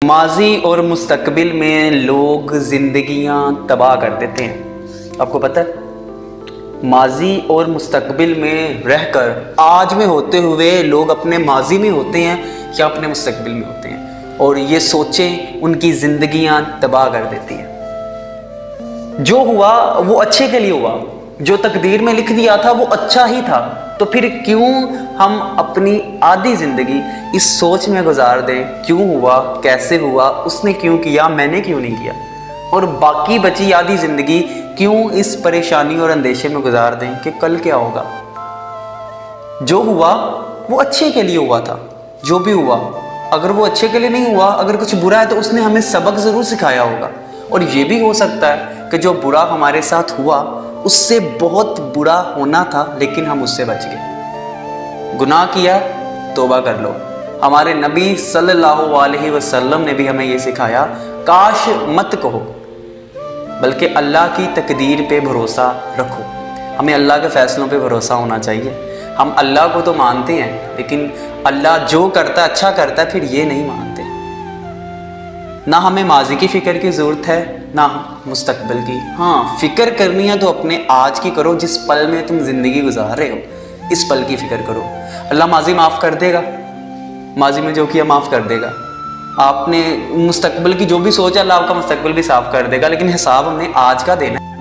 माजी और मुस्तकबिल में लोग जिंदगियां तबाह कर देते हैं। आपको पता है, माजी और मुस्तकबिल में रहकर आज में होते हुए लोग अपने माजी में होते हैं या अपने मुस्तकबिल में होते हैं, और ये सोचें उनकी जिंदगियां तबाह कर देती हैं। जो हुआ वो अच्छे के लिए हुआ, जो तकदीर में लिख दिया था वो अच्छा ही था, तो फिर क्यों हम अपनी आधी जिंदगी इस सोच में गुजार दें, क्यों हुआ, कैसे हुआ, उसने क्यों किया, मैंने क्यों नहीं किया, और बाकी बची आधी जिंदगी क्यों इस परेशानी और अंदेशे में गुजार दें कि कल क्या होगा। जो हुआ वो अच्छे के लिए हुआ था, जो भी हुआ, अगर वो अच्छे के लिए नहीं हुआ, अगर कुछ बुरा है तो उसने हमें सबक जरूर सिखाया होगा। और ये भी हो सकता है कि जो बुरा हमारे साथ हुआ उससे बहुत बुरा होना था, लेकिन हम उससे बच गए। गुनाह किया, तौबा कर लो। हमारे नबी सल्लल्लाहु अलैहि वसल्लम ने भी हमें ये सिखाया, काश मत कहो, बल्कि अल्लाह की तकदीर पे भरोसा रखो। हमें अल्लाह के फैसलों पे भरोसा होना चाहिए। हम अल्लाह को तो मानते हैं, लेकिन अल्लाह जो करता है अच्छा करता है, फिर ये नहीं मानते। ना हमें माजी की फ़िक्र की ज़रूरत है, ना मुस्तकबिल की। हाँ, फ़िक्र करनी है तो अपने आज की करो, जिस पल में तुम ज़िंदगी गुजार रहे हो, इस पल की फ़िक्र करो। अल्लाह माजी माफ़ कर देगा, माजी में जो किया माफ़ कर देगा। आपने मुस्तकबिल की जो भी सोचा, अल्लाह आपका मुस्तकबिल भी साफ़ कर देगा, लेकिन हिसाब हमने आज का देना है।